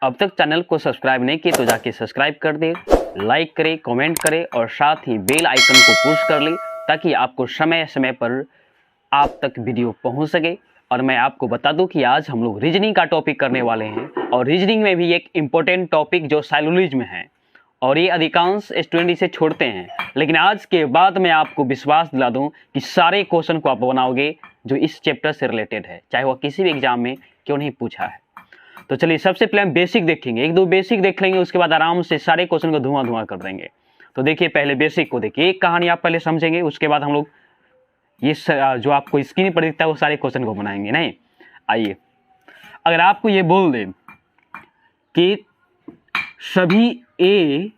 अब तक चैनल को सब्सक्राइब नहीं किए तो जाके सब्सक्राइब कर दे, लाइक करे, कमेंट करे और साथ ही बेल आइकन को पुश कर ले ताकि आपको समय समय पर आप तक वीडियो पहुंच सके। और मैं आपको बता दूं कि आज हम लोग रीजनिंग का टॉपिक करने वाले हैं और रीजनिंग में भी एक इम्पोर्टेंट टॉपिक जो साइलोजिज्म है और ये अधिकांश स्टूडेंट इसे छोड़ते हैं, लेकिन आज के बाद मैं आपको विश्वास दिला दूं कि सारे क्वेश्चन को आप बनाओगे जो इस चैप्टर से रिलेटेड है, चाहे वह किसी भी एग्जाम में क्यों नहीं पूछा है। तो चलिए सबसे पहले हम बेसिक देखेंगे, एक दो बेसिक देख लेंगे, उसके बाद आराम से सारे क्वेश्चन को धुआं कर देंगे। तो देखिए पहले बेसिक को देखिए, एक कहानी आप पहले समझेंगे, उसके बाद हम लोग ये जो आपको स्क्रीन पर दिखता है वो सारे क्वेश्चन को बनाएंगे। नहीं, आइए, अगर आपको ये बोल दे कि सभी ए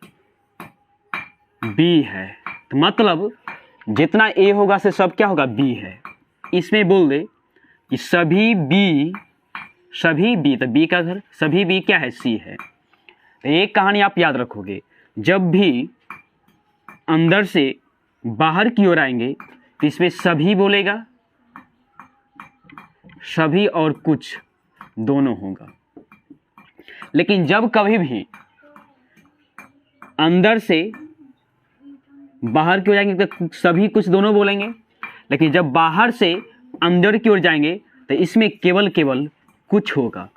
बी है तो मतलब जितना ए होगा से सब क्या होगा, बी है। इसमें बोल दे कि सभी बी तो बी का घर, सभी बी क्या है, सी है। तो एक कहानी आप याद रखोगे, जब भी अंदर से बाहर की ओर आएंगे तो इसमें सभी बोलेगा, सभी और कुछ दोनों होगा। लेकिन जब कभी भी अंदर से बाहर की ओर जाएंगे तो सभी कुछ दोनों बोलेंगे, लेकिन जब बाहर से अंदर की ओर जाएंगे तो इसमें केवल कुछ होगा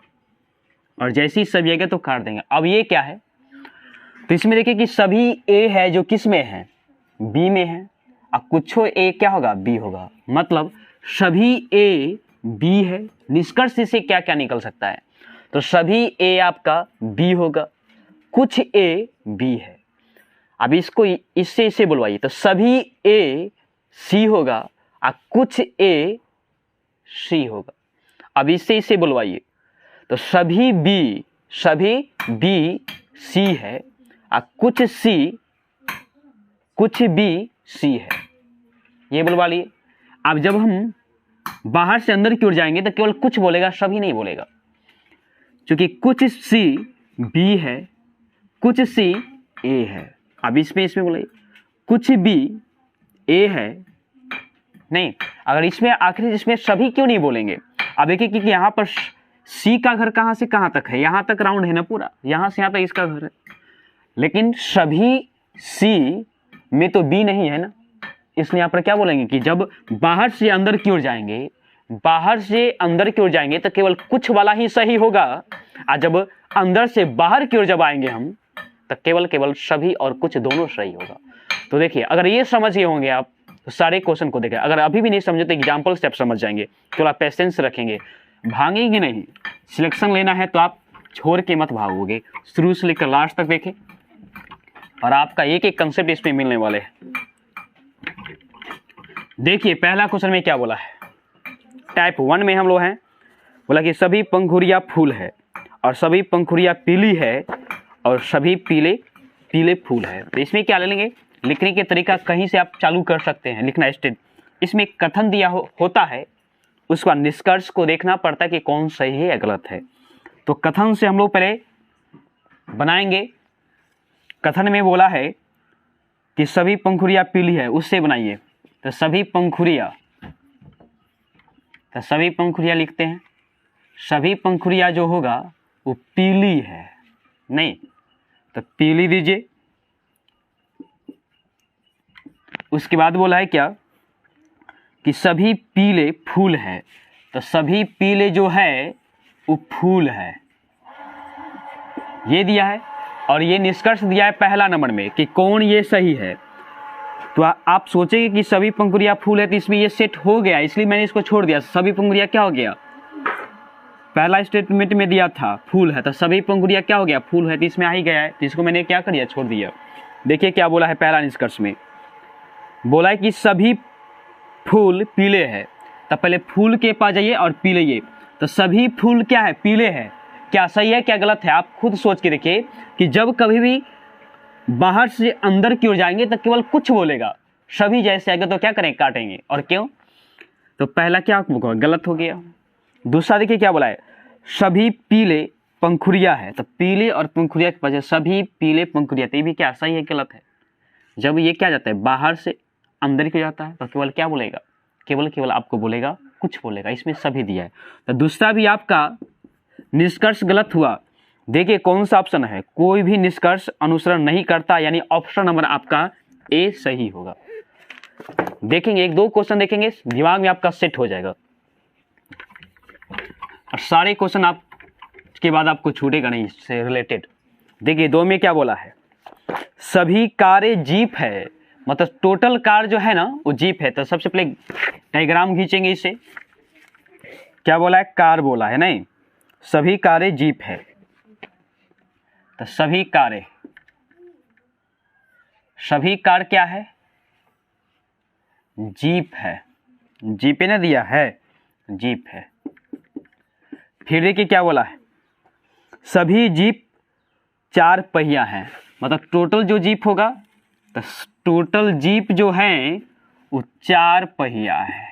और जैसे ही सभी आएगा तो काट देंगे। अब ये क्या है, तो इसमें देखिए कि सभी ए है जो किस में है, बी में है, और कुछो ए क्या होगा, बी होगा। मतलब सभी ए बी है। निष्कर्ष से क्या क्या निकल सकता है, तो सभी ए आपका बी होगा, कुछ ए बी है। अब इसको इससे बुलवाइए, तो सभी ए सी होगा और कुछ ए सी होगा। अब इससे बुलवाइए, तो सभी बी सी है और कुछ बी सी है, ये बुलवा लिए। अब जब हम बाहर से अंदर की ओर जाएंगे तो केवल कुछ बोलेगा, सभी नहीं बोलेगा, क्योंकि कुछ सी बी है, कुछ सी ए है। अब इसमें बोलिए कुछ बी ए है, नहीं, अगर इसमें आखिरी इसमें सभी क्यों नहीं बोलेंगे। अब देखिए कि यहाँ पर सी का घर कहाँ से कहाँ तक है, यहाँ तक राउंड है ना पूरा, यहाँ से यहाँ तक इसका घर है, लेकिन सभी सी में तो बी नहीं है ना, इसलिए यहाँ पर क्या बोलेंगे कि जब बाहर से अंदर की ओर जाएंगे, तो केवल कुछ वाला ही सही होगा, और जब अंदर से बाहर की ओर जब आएंगे हम तो केवल सभी और कुछ दोनों सही होगा। तो देखिए अगर ये समझ गए होंगे आप तो सारे क्वेश्चन को देखें। अगर अभी भी नहीं समझे तो एग्जाम्पल से आप समझ जाएंगे, थोड़ा पेशेंस रखेंगे, भागेंगे नहीं। सिलेक्शन लेना है तो आप छोड़ के मत भागोगे, शुरू से लेकर लास्ट तक देखें और आपका एक एक कंसेप्ट इसमें मिलने वाले हैं। देखिए पहला क्वेश्चन में क्या बोला है, टाइप 1 में हम लोग हैं, बोला कि सभी पंखुड़ियाँ फूल है और सभी पंखुड़ियाँ पीली है और सभी पीले फूल है। तो इसमें क्या ले लेंगे, लिखने के तरीका कहीं से आप चालू कर सकते हैं लिखना स्टेट। इसमें कथन दिया होता है, उसका निष्कर्ष को देखना पड़ता है कि कौन सही है या गलत है। तो कथन से हम लोग पहले बनाएंगे। कथन में बोला है कि सभी पंखुड़ियाँ पीली है, उससे बनाइए। तो सभी पंखुड़ियाँ लिखते हैं, सभी पंखुड़ियाँ जो होगा वो पीली है, नहीं तो पीली दीजिए। उसके बाद बोला है क्या कि सभी पीले फूल है, तो सभी पीले जो है वो फूल है, ये दिया है। और ये निष्कर्ष दिया है पहला नंबर में कि कौन ये सही है। तो आप सोचेंगे कि सभी पंखुड़ियाँ फूल है, तो इसमें ये सेट हो गया, इसलिए मैंने इसको छोड़ दिया। सभी पंखुड़ियाँ क्या हो गया, पहला स्टेटमेंट में दिया था फूल है, तो सभी पंखुड़ियाँ क्या हो गया, फूल है, तो इसमें आ ही गया है, तो इसको मैंने क्या कर दिया, छोड़ दिया। देखिए क्या बोला है पहला निष्कर्ष में, बोला है कि सभी फूल पीले हैं, तब पहले फूल के पास जाइए और पी लीजिए। तो सभी फूल क्या है, पीले हैं, क्या सही है क्या गलत है, आप खुद सोच के देखिए कि जब कभी भी बाहर से अंदर की ओर जाएंगे तो केवल कुछ बोलेगा, सभी जैसे आएगा तो क्या करें, काटेंगे। और क्यों, तो पहला क्या गलत हो गया। दूसरा देखिए क्या बोला है, सभी पीले पंखुड़ियाँ है, तो पीले और पंखुड़िया के पास सभी पीले पंखुड़िया, तो ये भी क्या सही है गलत है। जब ये क्या जाता है बाहर से अंदर की जाता है तो केवल क्या बोलेगा, केवल आपको बोलेगा, कुछ बोलेगा, इसमें सभी दिया है। तो दूसरा भी आपका निष्कर्ष गलत हुआ देखिए कौन सा ऑप्शन है, कोई भी निष्कर्ष अनुसरण नहीं करता, यानी ऑप्शन नंबर आपका ए सही होगा। देखेंगे एक दो क्वेश्चन देखेंगे, दिमाग में आपका सेट हो जाएगा और सारे क्वेश्चन आप के बाद आपको छूटेगा नहीं इससे रिलेटेड। देखिए दो में क्या बोला है, सभी कारें जीप है, मतलब टोटल कार जो है ना वो जीप है। तो सबसे पहले डायग्राम खींचेंगे इसे, क्या बोला है, कार बोला है नहीं, सभी कारें जीप है। तो सभी कार क्या है, जीप है, जीप ने दिया है, जीप है। फिर देखिए क्या बोला है, सभी जीप 4 पहिया हैं, मतलब टोटल जो जीप होगा तो टोटल जीप जो है वो 4 पहिया है।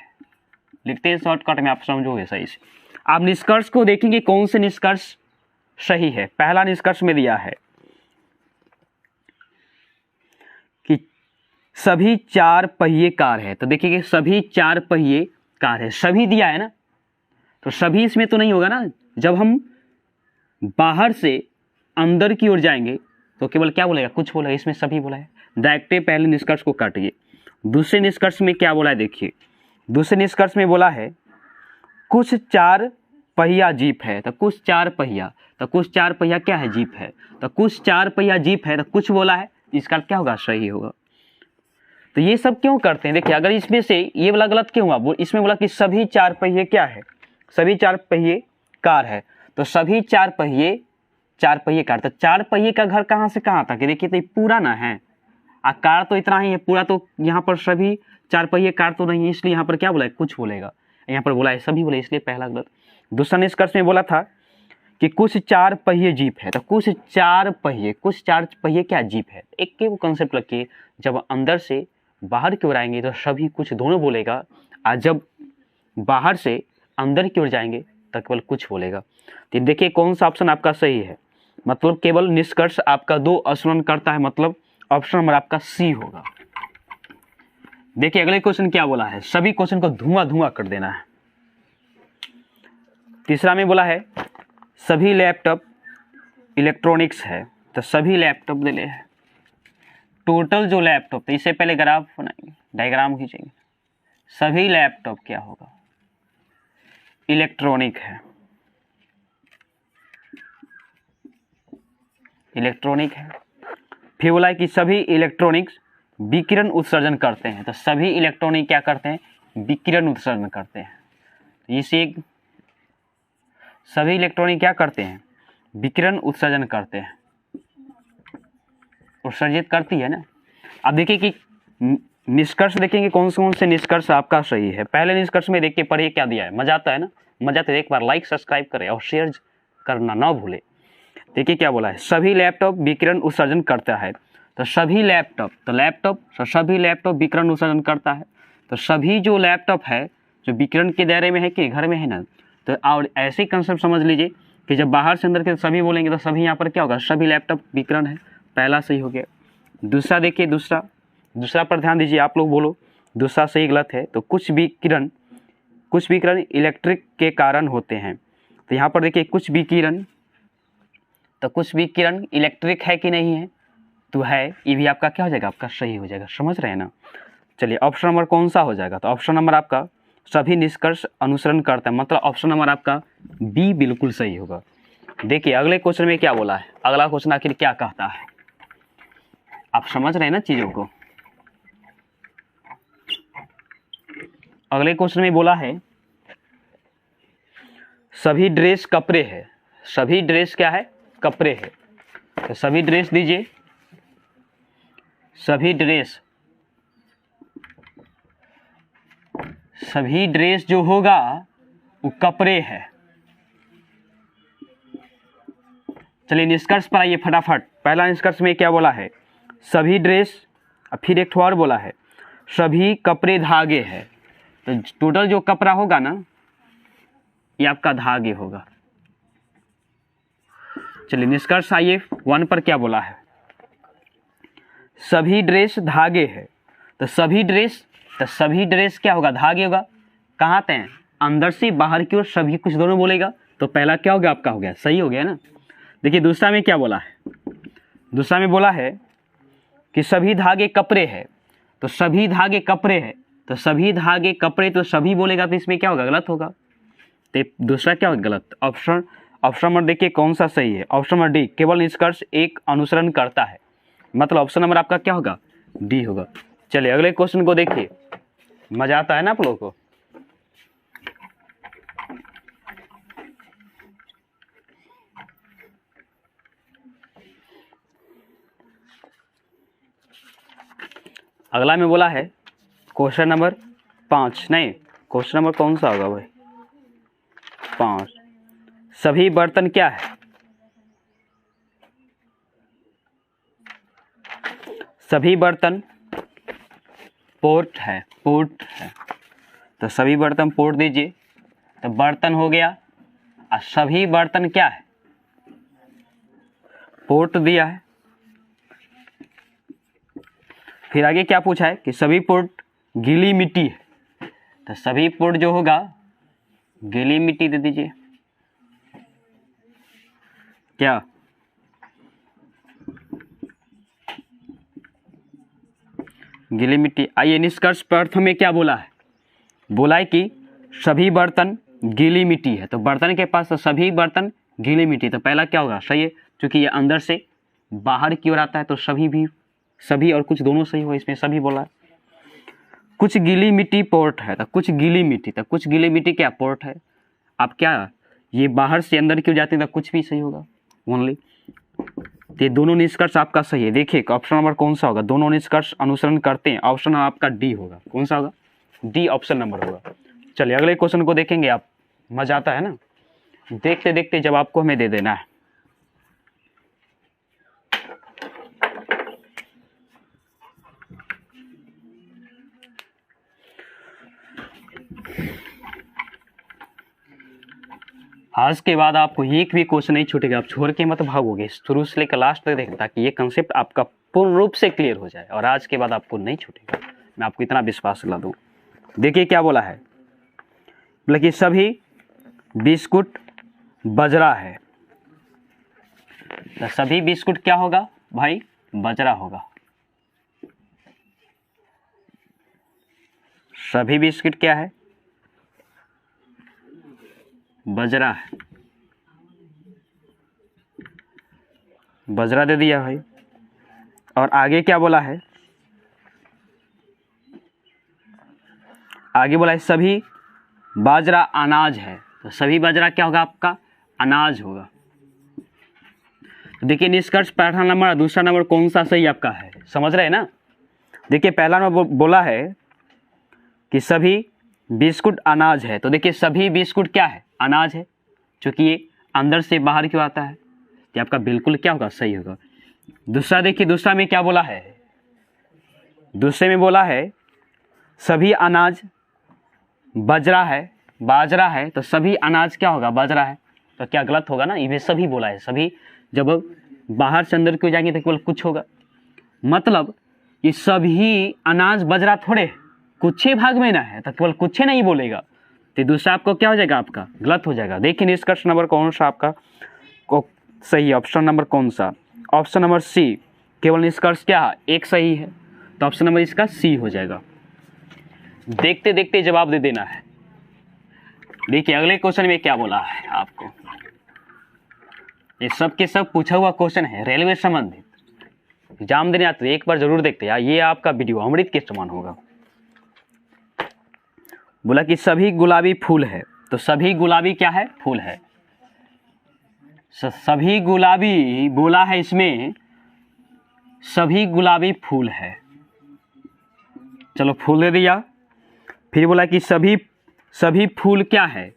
लिखते हैं शॉर्टकट में, आप समझोगे सही से। आप निष्कर्ष को देखेंगे कौन से निष्कर्ष सही है। पहला निष्कर्ष में दिया है कि सभी 4 पहिए कार है, तो देखिए सभी 4 पहिए कार है, सभी दिया है ना, तो सभी इसमें तो नहीं होगा ना। जब हम बाहर से अंदर की ओर जाएंगे तो केवल क्या बोलेगा, कुछ बोलेगा, इसमें सभी बोला है। डायरेक्ट पहले निष्कर्ष को काटिए। दूसरे निष्कर्ष में क्या बोला है, देखिए दूसरे निष्कर्ष में बोला है कुछ 4 पहिया जीप है, तो कुछ 4 पहिया, तो कुछ 4 पहिया क्या है, जीप है। तो कुछ 4 पहिया जीप है, तो कुछ बोला है, इसका क्या होगा, सही होगा। तो ये सब क्यों करते हैं, देखिए अगर इसमें से ये वाला गलत क्यों हुआ, इसमें बोला कि सभी 4 पहिए क्या है, सभी 4 पहिए कार है, तो सभी 4 पहिए कार। तो 4 पहिए का घर कहाँ से कहाँ तक है, देखिए तो ये पूरा ना है, कार तो इतना ही है पूरा, तो यहाँ पर सभी 4 पहिए कार तो नहीं है, इसलिए यहाँ पर क्या बोला है, कुछ बोलेगा, यहाँ पर बोला है सभी बोले, इसलिए पहला गलत। दूसरा निष्कर्ष में बोला था कि कुछ 4 पहिए जीप है, तो कुछ 4 पहिए क्या जीप है। एक के वो कंसेप्ट रखिए, जब अंदर से बाहर की ओर आएंगे तो सभी कुछ दोनों बोलेगा, और जब बाहर से अंदर की ओर जाएंगे तो केवल कुछ बोलेगा। तो देखिए कौन सा ऑप्शन आपका सही है, मतलब केवल निष्कर्ष आपका 2 अनुसरण करता है, मतलब ऑप्शन नंबर आपका सी होगा। देखिए अगले क्वेश्चन क्या बोला है, सभी क्वेश्चन को धुआं कर देना है। तीसरा में बोला है सभी लैपटॉप इलेक्ट्रॉनिक्स है, तो सभी लैपटॉप दे ले है, टोटल जो लैपटॉप, तो इससे पहले ग्राफ बनाएंगे, डायग्राम खींचेंगे, सभी लैपटॉप क्या होगा, इलेक्ट्रॉनिक है, इलेक्ट्रॉनिक है। फिर बोला है कि सभी इलेक्ट्रॉनिक्स विकिरण उत्सर्जन करते हैं, तो सभी इलेक्ट्रॉनिक क्या करते हैं, विकिरण उत्सर्जन करते हैं। तो इसे सभी इलेक्ट्रॉनिक क्या करते हैं, विकिरण उत्सर्जन करते हैं, उत्सर्जित करती है ना। अब देखिए कि निष्कर्ष देखेंगे कौन से निष्कर्ष आपका सही है। पहले निष्कर्ष में देखिए पढ़िए क्या दिया है, मजा आता है ना, मजा तो एक बार लाइक सब्सक्राइब करें और शेयर करना ना भूले। देखिए क्या बोला है, सभी लैपटॉप विकिरण उत्सर्जन करता है, तो सभी लैपटॉप, तो सभी लैपटॉप विकिरण उत्सर्जन करता है, तो सभी जो लैपटॉप है जो विकिरण के दायरे में है कि घर में है ना। तो और ऐसे कंसेप्ट समझ लीजिए कि जब बाहर से अंदर के सभी बोलेंगे तो सभी यहाँ पर क्या होगा, सभी लैपटॉप विकिरण है, पहला सही हो गया। दूसरा देखिए, दूसरा पर ध्यान दीजिए, आप लोग बोलो दूसरा सही गलत है। तो कुछ विकिरण इलेक्ट्रिक के कारण होते हैं, तो यहाँ पर देखिए कुछ विकिरण इलेक्ट्रिक है कि नहीं है, तो है, ये भी आपका क्या हो जाएगा, आपका सही हो जाएगा। समझ रहे हैं ना। चलिए ऑप्शन नंबर कौन सा हो जाएगा, तो ऑप्शन नंबर आपका सभी निष्कर्ष अनुसरण करते हैं, मतलब ऑप्शन नंबर आपका बी बिल्कुल सही होगा। देखिए अगले क्वेश्चन में क्या बोला है, अगला क्वेश्चन आखिर क्या कहता है, आप समझ रहे हैं ना चीजों को। अगले क्वेश्चन में बोला है सभी ड्रेस कपड़े है, सभी ड्रेस क्या है, कपड़े है, तो सभी ड्रेस दीजिए, सभी ड्रेस जो होगा वो कपड़े है। चलिए निष्कर्ष पर आइए फटाफट। पहला निष्कर्ष में क्या बोला है, सभी ड्रेस, फिर एक और बोला है सभी कपड़े धागे है, तो टोटल जो कपड़ा होगा ना ये आपका धागे होगा। चलिए निष्कर्ष आइए 1 पर क्या बोला है, सभी ड्रेस धागे है, तो सभी ड्रेस क्या होगा, धागे होगा। कहाँ पे, अंदर से बाहर की ओर सभी कुछ दोनों बोलेगा, तो पहला क्या हो गया, आपका हो गया, सही हो गया ना। देखिए दूसरा में क्या बोला है, दूसरा में बोला है कि सभी धागे कपड़े हैं, तो सभी धागे कपड़े हैं, तो सभी धागे कपड़े तो सभी बोलेगा तो इसमें क्या होगा, गलत होगा। तो दूसरा क्या होगा, गलत। ऑप्शन नंबर देखिए कौन सा सही है, ऑप्शन नंबर डी, केवल निष्कर्ष एक अनुसरण करता है, मतलब ऑप्शन नंबर आपका क्या होगा, डी होगा। चलिए अगले क्वेश्चन को देखिए, मजा आता है ना आप लोगों को। अगला में बोला है क्वेश्चन नंबर 5, नहीं क्वेश्चन नंबर कौन सा होगा भाई, 5, सभी बर्तन क्या है, सभी बर्तन पोर्ट है, पोर्ट है, तो सभी बर्तन पोर्ट दीजिए, तो बर्तन हो गया, और सभी बर्तन क्या है, पोर्ट दिया है। फिर आगे क्या पूछा है कि सभी पोर्ट गीली मिट्टी है, तो सभी पोर्ट जो होगा गीली मिट्टी दे दीजिए, क्या, गीली मिट्टी। आइए निष्कर्ष प्रथम में क्या बोला है, बोला है कि सभी बर्तन गीली मिट्टी है, तो बर्तन के पास तो सभी बर्तन गीली मिट्टी, तो पहला क्या होगा, सही है, क्योंकि ये अंदर से बाहर की ओर आता है, तो सभी भी, सभी और कुछ दोनों सही हो, इसमें सभी बोला है। कुछ गीली मिट्टी पोर्ट है, तो कुछ गीली मिट्टी, तो कुछ गीली मिट्टी क्या, पोर्ट है। अब क्या, ये बाहर से अंदर क्यों जाते हैं, तो कुछ भी सही होगा ओनली। ये दोनों निष्कर्ष आपका सही है। देखिए ऑप्शन नंबर कौन सा होगा, दोनों निष्कर्ष अनुसरण करते हैं, ऑप्शन आपका डी होगा। कौन सा होगा, डी ऑप्शन नंबर होगा। चलिए अगले क्वेश्चन को देखेंगे आप, मजा आता है ना, देखते देखते जब आपको हमें दे देना है। आज के बाद आपको एक भी क्वेश्चन नहीं छूटेगा, आप छोड़ के मत भागोगे, शुरू से लेकर लास्ट तक देखें, ताकि ये कंसेप्ट आपका पूर्ण रूप से क्लियर हो जाए, और आज के बाद आपको नहीं छूटेगा, मैं आपको इतना विश्वास दिला दूं। देखिए क्या बोला है, बोला कि सभी बिस्कुट बजरा है, तो सभी बिस्कुट क्या होगा भाई, बजरा होगा। सभी बिस्कुट क्या है, बजरा है, बजरा दे दिया भाई। और आगे क्या बोला है, आगे बोला है सभी बाजरा अनाज है, तो सभी बाजरा क्या होगा आपका, अनाज होगा। तो देखिए निष्कर्ष पहला नंबर, दूसरा नंबर कौन सा सही आपका है, समझ रहे हैं ना। देखिए पहला नंबर बोला है कि सभी बिस्कुट अनाज है, तो देखिए सभी बिस्कुट क्या है, अनाज है, क्योंकि ये अंदर से बाहर क्यों आता है, ये आपका बिल्कुल क्या होगा, सही होगा। दूसरा देखिए, दूसरा में क्या बोला है, दूसरे में बोला है सभी अनाज बजरा है, बाजरा है, तो सभी अनाज क्या होगा, बाजरा है, तो क्या गलत होगा ना, ये सभी बोला है, सभी जब बाहर से अंदर क्यों जाएंगे तो केवल कुछ होगा, मतलब ये सभी अनाज बजरा थोड़े कुछ ही भाग में ना है, तो केवल कुछ ही नहीं बोलेगा, तो दूसरा आपको क्या हो जाएगा, आपका गलत हो जाएगा। देखिए निष्कर्ष नंबर कौन सा आपका को सही, ऑप्शन नंबर कौन सा, ऑप्शन नंबर सी, केवल निष्कर्ष क्या एक सही है, तो ऑप्शन नंबर इसका सी हो जाएगा। देखते देखते जवाब दे देना है। देखिए अगले क्वेश्चन में क्या बोला है आपको, ये सब के सब पूछा हुआ क्वेश्चन है, रेलवे संबंधित, एग्जाम देने आते एक बार जरूर देखते यार, ये आपका वीडियो अमृत के समान होगा। बोला कि सभी गुलाबी फूल है, तो सभी गुलाबी क्या है, फूल है, सभी गुलाबी बोला है, इसमें सभी गुलाबी फूल है, चलो फूल दे दिया। फिर बोला कि सभी फूल क्या है,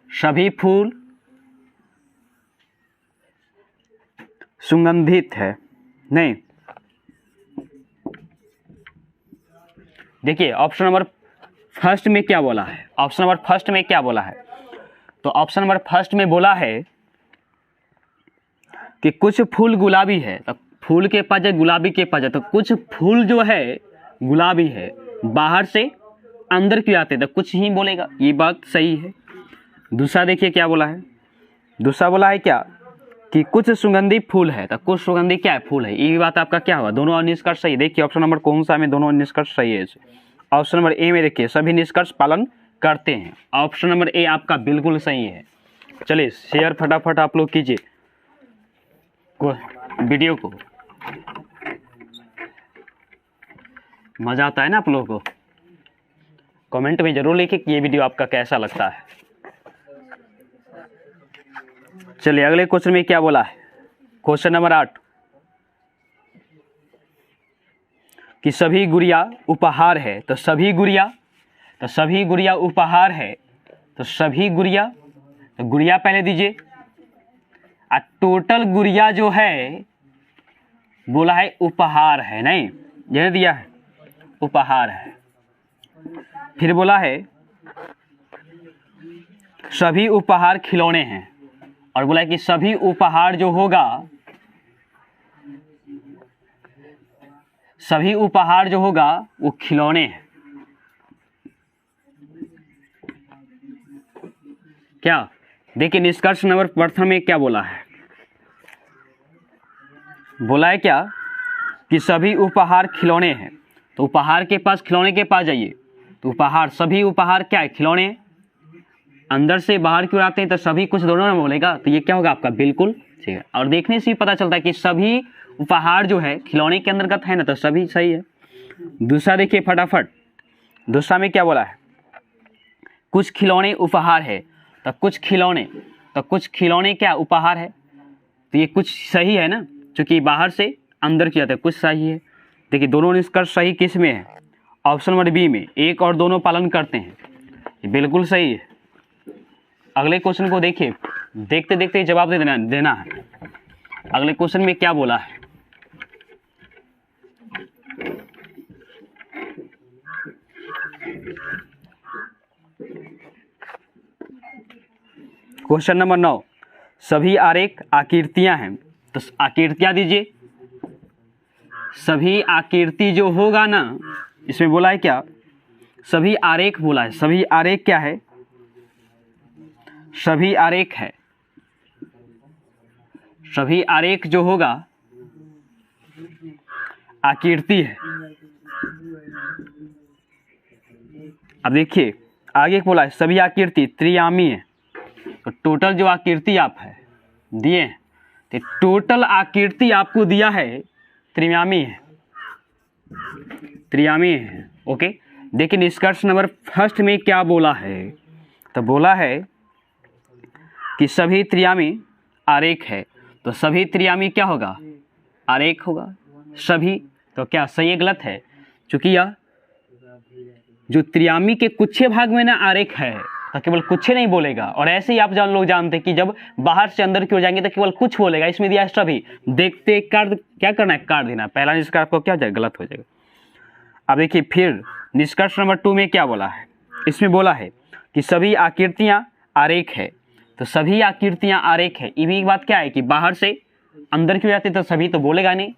सभी फूल सुगंधित है, नहीं। देखिए ऑप्शन नंबर फर्स्ट में क्या बोला है, ऑप्शन नंबर फर्स्ट में क्या बोला है, तो ऑप्शन नंबर फर्स्ट में बोला है कि कुछ फूल गुलाबी है, तो फूल के पास है, गुलाबी के पास है, तो कुछ फूल जो है गुलाबी है, बाहर से अंदर क्यों आते, तो कुछ ही बोलेगा, ये बात सही है। दूसरा देखिए क्या बोला है, दूसरा बोला है क्या कि कुछ सुगंधी फूल है, तो कुछ सुगंधी क्या है, फूल है। ये बात आपका क्या होगा, दोनों निष्कर्ष सही। देखिए ऑप्शन नंबर कौन सा में दोनों निष्कर्ष सही है। ऑप्शन नंबर ए में देखिए सभी निष्कर्ष पालन करते हैं। ऑप्शन नंबर ए आपका बिल्कुल सही है। चलिए शेयर फटाफट आप लोग कीजिए वीडियो को, मजा आता है ना आप लोगों को। कमेंट में जरूर लिखिए कि ये वीडियो आपका कैसा लगता है। चलिए अगले क्वेश्चन में क्या बोला है, क्वेश्चन नंबर 8 कि सभी गुड़िया उपहार है, तो सभी गुड़िया उपहार है, तो सभी गुड़िया, तो गुड़िया पहले दीजिए। टोटल गुड़िया जो है बोला है उपहार है, नहीं यह दिया है उपहार है। फिर बोला है सभी उपहार खिलौने हैं, और बोला है कि सभी उपहार जो होगा, सभी उपहार जो होगा वो खिलौने हैं। क्या देखिए निष्कर्ष नंबर प्रथम में क्या बोला है, बोला है क्या कि सभी उपहार खिलौने हैं। तो उपहार के पास, खिलौने के पास जाइए, तो उपहार, सभी उपहार क्या है, खिलौने। अंदर से बाहर क्यों आते हैं, तो सभी कुछ दोनों में बोलेगा, तो ये क्या होगा आपका बिल्कुल ठीक है। और देखने से ही पता चलता है कि सभी उपहार जो है खिलौने के अंतर्गत है ना, तो सभी सही है। दूसरा देखिए फटाफट, दूसरा में क्या बोला है, कुछ खिलौने उपहार है, तो कुछ खिलौने क्या उपहार है, तो ये कुछ सही है ना, क्योंकि बाहर से अंदर किया जाता है, कुछ सही है। देखिए दोनों निष्कर्ष सही किस में है, ऑप्शन नंबर बी में, एक और दोनों पालन करते हैं, ये बिल्कुल सही है। अगले क्वेश्चन को देखिए, देखते देखते जवाब देना है। अगले क्वेश्चन में क्या बोला है, क्वेश्चन नंबर 9 सभी आरेख आकृतियां हैं, तो आकृतियां दीजिए। सभी आकृति जो होगा ना, इसमें बोला है क्या, सभी आरेख बोला है। सभी आरेख क्या है, सभी आरेख है, सभी आरेख जो होगा आकृति है। अब देखिए आगे बोला है सभी आकृति त्रियामी है, तो टोटल जो आकृति आप है दिए हैं, तो टोटल आकृति आपको दिया है त्रियामी है, त्रियामी है। ओके देखिए निष्कर्ष नंबर फर्स्ट में क्या बोला है, तो बोला है कि सभी त्रियामी आरेख है, तो सभी त्रियामी क्या होगा, आरेख होगा। सभी तो क्या सही है गलत है, क्योंकि यह जो त्रियामी के कुछ भाग में ना आरेख है, तो केवल कुछ नहीं बोलेगा। और ऐसे ही आप लोग जानते हैं कि जब बाहर से अंदर की ओर जाएंगे तो केवल कुछ बोलेगा, इसमें दिया है सभी। देखते कर क्या करना है, काट देना, पहला निष्कर्ष आपको क्या जाएगा, गलत हो जाएगा। अब देखिए फिर निष्कर्ष नंबर 2 में क्या बोला है, इसमें बोला है कि सभी आकृतियां आरेख है, तो सभी आकृतियां आरेख है। ये भी बात क्या है कि बाहर से अंदर की ओर जाते तो सभी तो बोलेगा नहीं,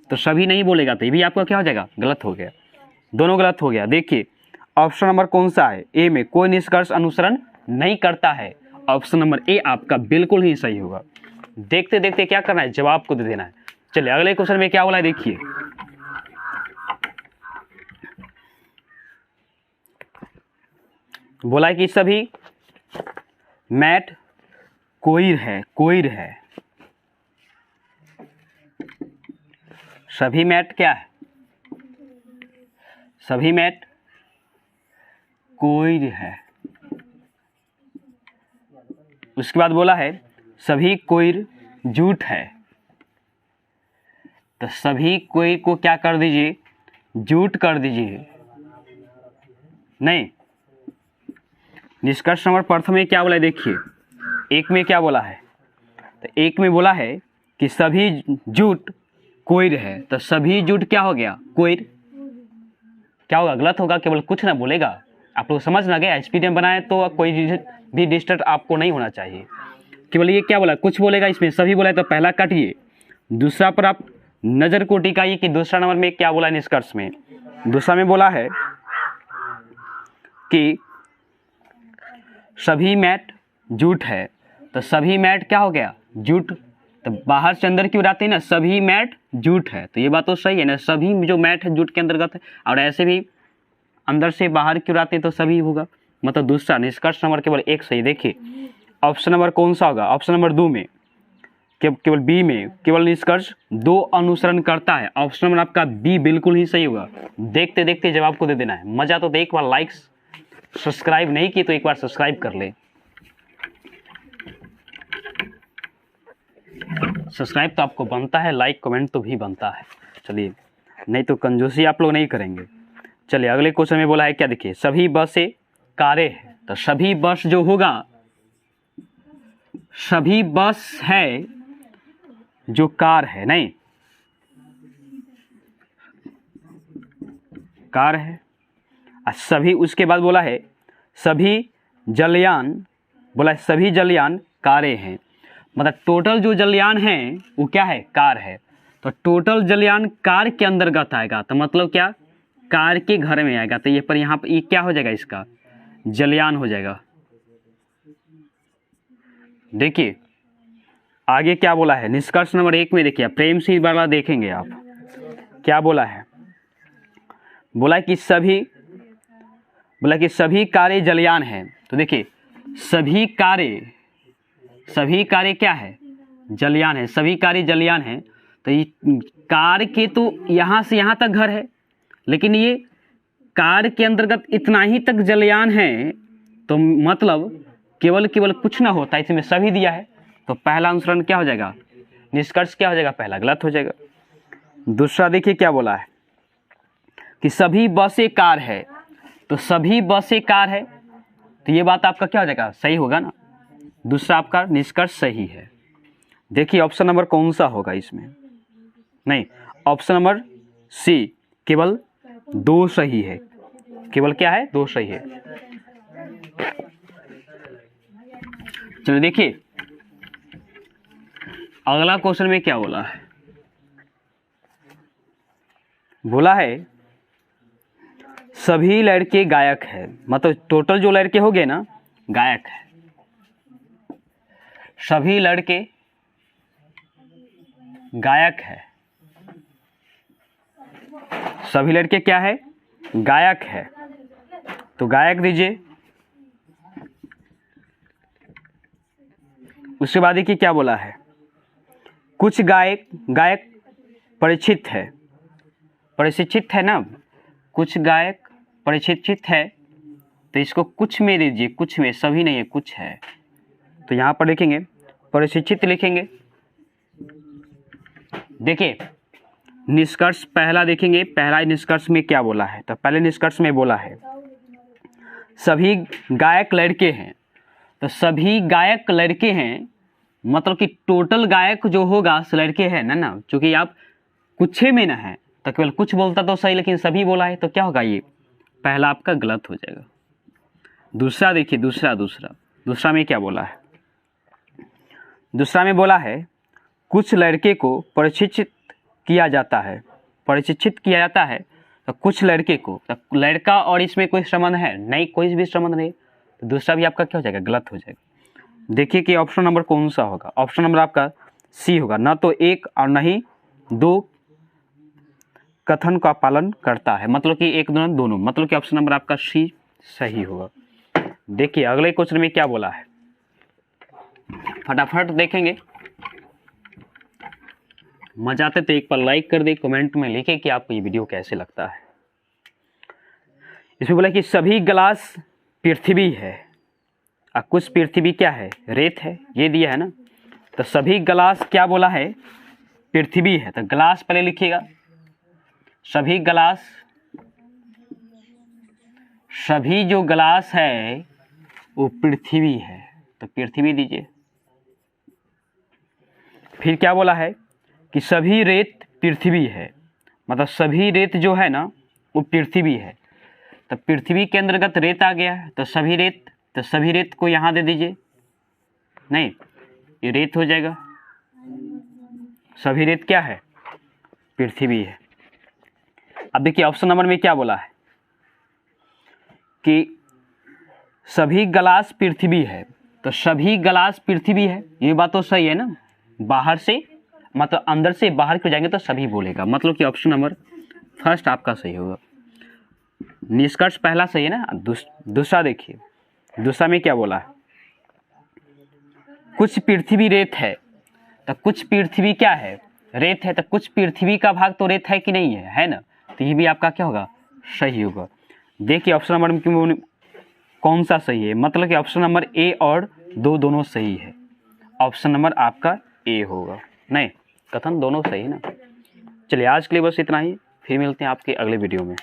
तो सभी नहीं बोलेगा, तो ये भी आपका क्या हो जाएगा, गलत हो गया, दोनों गलत हो गया। देखिए ऑप्शन नंबर कौन सा है, ए में कोई निष्कर्ष अनुसरण नहीं करता है, ऑप्शन नंबर ए आपका बिल्कुल ही सही होगा। देखते देखते क्या करना है, जवाब को दे देना है। चलिए अगले क्वेश्चन में क्या बोला है, देखिए बोला है कि सभी मैट कोइर है, कोइर है, सभी मैट क्या है, सभी मैट कोइर है। उसके बाद बोला है सभी कोइर जूट है, तो सभी कोइर को क्या कर दीजिए, जूट कर दीजिए। नहीं, निष्कर्ष नंबर प्रथम में क्या बोला है, देखिए एक में क्या बोला है, तो एक में बोला है कि सभी जूट कोइर है, तो सभी जूट क्या हो गया, कोइर। क्या होगा, गलत होगा, केवल कुछ ना बोलेगा। आप लोग समझ ना गए, स्पीड में बनाए तो कोई भी डिस्टर्ब आपको नहीं होना चाहिए। केवल ये क्या बोला, कुछ बोलेगा, इसमें सभी बोला है, तो पहला काटिए। दूसरा पर आप नजर को टिकाइए कि दूसरा नंबर में क्या बोला है निष्कर्ष में। दूसरा में बोला है कि सभी मैट जूट है, तो सभी मैट क्या हो गया, जूट तो बाहर से अंदर क्यों आते हैं ना, सभी मैट जूट है, तो ये बात तो सही है ना, सभी जो मैट है जूट के अंतर्गत है। और ऐसे भी अंदर से बाहर क्यों आते हैं तो सभी होगा, मतलब दूसरा निष्कर्ष नंबर केवल एक सही। देखिए ऑप्शन नंबर कौन सा होगा, ऑप्शन नंबर 2 में केवल बी में केवल निष्कर्ष 2 अनुसरण करता है। ऑप्शन नंबर आपका बी बिल्कुल ही सही होगा। देखते देखते जवाब को दे देना है। मजा तो एक बार लाइक सब्सक्राइब नहीं किए तो एक बार सब्सक्राइब कर ले। सब्सक्राइब तो आपको बनता है, लाइक कमेंट तो भी बनता है। चलिए, नहीं तो कंजूसी आप लोग नहीं करेंगे। चलिए अगले क्वेश्चन में बोला है क्या, देखिए सभी बसें कारें हैं, तो सभी बस जो होगा, सभी बस है जो कार है, नहीं कार है। सभी, उसके बाद बोला है सभी जलयान, बोला है सभी जलयान कारें हैं, मतलब टोटल जो जलयान हैं वो क्या है, कार है। तो टोटल जलयान कार के अंतर्गत आएगा, तो मतलब क्या, कार के घर में आएगा। तो ये पर यहाँ पर ये क्या हो जाएगा, इसका जलयान हो जाएगा। देखिए आगे क्या बोला है, निष्कर्ष नंबर 1 में देखिए, प्रेम से वाला देखेंगे आप क्या बोला है। बोला कि सभी कारें जलयान हैं। तो देखिए सभी कारें क्या है, जलयान है, सभी कारें जलयान हैं। तो ये कार के तो यहाँ से यहाँ तक घर है, लेकिन ये कार के अंतर्गत इतना ही तक जलयान है, तो मतलब केवल कुछ ना होता, इसमें सभी दिया है। तो पहला अनुसरण क्या हो जाएगा, निष्कर्ष क्या हो जाएगा, पहला गलत हो जाएगा। दूसरा देखिए क्या बोला है कि सभी बसें कार है, तो सभी बसें कार है, तो ये बात आपका क्या हो जाएगा, सही होगा ना। दूसरा आपका निष्कर्ष सही है। देखिए ऑप्शन नंबर कौन सा होगा इसमें, नहीं ऑप्शन नंबर सी केवल 2 सही है, केवल क्या है, 2 सही है। चलो देखिए अगला क्वेश्चन में क्या बोला है, बोला है सभी लड़के गायक है, मतलब टोटल जो लड़के हो गए ना गायक है। सभी लड़के गायक है, सभी लड़के क्या है, गायक है, तो गायक दीजिए। उसके बाद देखिए क्या बोला है, कुछ गायक परिचित है ना, कुछ गायक परिचित है, तो इसको कुछ में दीजिए, कुछ में, सभी नहीं है, कुछ है। तो यहाँ पर लिखेंगे परिचित लिखेंगे। देखिए निष्कर्ष पहला देखेंगे, पहला निष्कर्ष में क्या बोला है, तो पहले निष्कर्ष में बोला है सभी गायक लड़के हैं, तो सभी गायक लड़के हैं, मतलब कि टोटल गायक जो होगा लड़के हैं ना, चूंकि आप कुछ में ना है तो केवल कुछ बोलता तो सही, लेकिन सभी बोला है तो क्या होगा, ये पहला आपका गलत हो जाएगा। दूसरा देखिए, दूसरा में क्या बोला है, दूसरा में बोला है कुछ लड़के को प्रशिक्षित किया जाता है, तो कुछ लड़के को, तो लड़का और इसमें कोई संबंध है नहीं, कोई भी संबंध नहीं, तो दूसरा भी आपका क्या हो जाएगा, गलत हो जाएगा। देखिए कि ऑप्शन नंबर कौन सा होगा, ऑप्शन नंबर आपका सी होगा, ना तो 1 और ना ही 2 कथन का पालन करता है, मतलब कि 1 दोनों, मतलब कि ऑप्शन नंबर आपका सी सही होगा। देखिए अगले क्वेश्चन में क्या बोला है, फटाफट देखेंगे। मजा आते तो एक बार लाइक कर दे, कमेंट में लिखे कि आपको ये वीडियो कैसे लगता है। इसमें बोला कि सभी गिलास पृथ्वी है, और कुछ पृथ्वी क्या है, रेत है, ये दिया है ना। तो सभी गिलास क्या बोला है, पृथ्वी है, तो गिलास पहले लिखिएगा, सभी गिलास, सभी जो गिलास है वो पृथ्वी है, तो पृथ्वी दीजिए। फिर क्या बोला है कि सभी रेत पृथ्वी है, मतलब सभी रेत जो है ना वो पृथ्वी है, तो पृथ्वी के अंतर्गत रेत आ गया है, तो सभी रेत को यहाँ दे दीजिए, नहीं ये रेत हो जाएगा, सभी रेत क्या है, पृथ्वी है। अब देखिए ऑप्शन नंबर में क्या बोला है कि सभी गिलास पृथ्वी है, तो सभी गिलास पृथ्वी है, ये बात तो सही है ना, बाहर से मतलब अंदर से बाहर क्यों जाएंगे तो सभी बोलेगा, मतलब कि ऑप्शन नंबर फर्स्ट आपका सही होगा। निष्कर्ष पहला सही है ना। दूसरा देखिए, दूसरा में क्या बोला है, कुछ पृथ्वी रेत है, तो कुछ पृथ्वी क्या है, रेत है, तो कुछ पृथ्वी का भाग तो रेत है कि नहीं है ना, तो ये भी आपका क्या होगा, सही होगा। देखिए ऑप्शन नंबर में कौन सा सही है, मतलब कि ऑप्शन नंबर ए और दो दोनों सही है, ऑप्शन नंबर आपका ए होगा, नहीं कथन दोनों सही है ना। चलिए आज के लिए बस इतना ही, फिर मिलते हैं आपके अगले वीडियो में।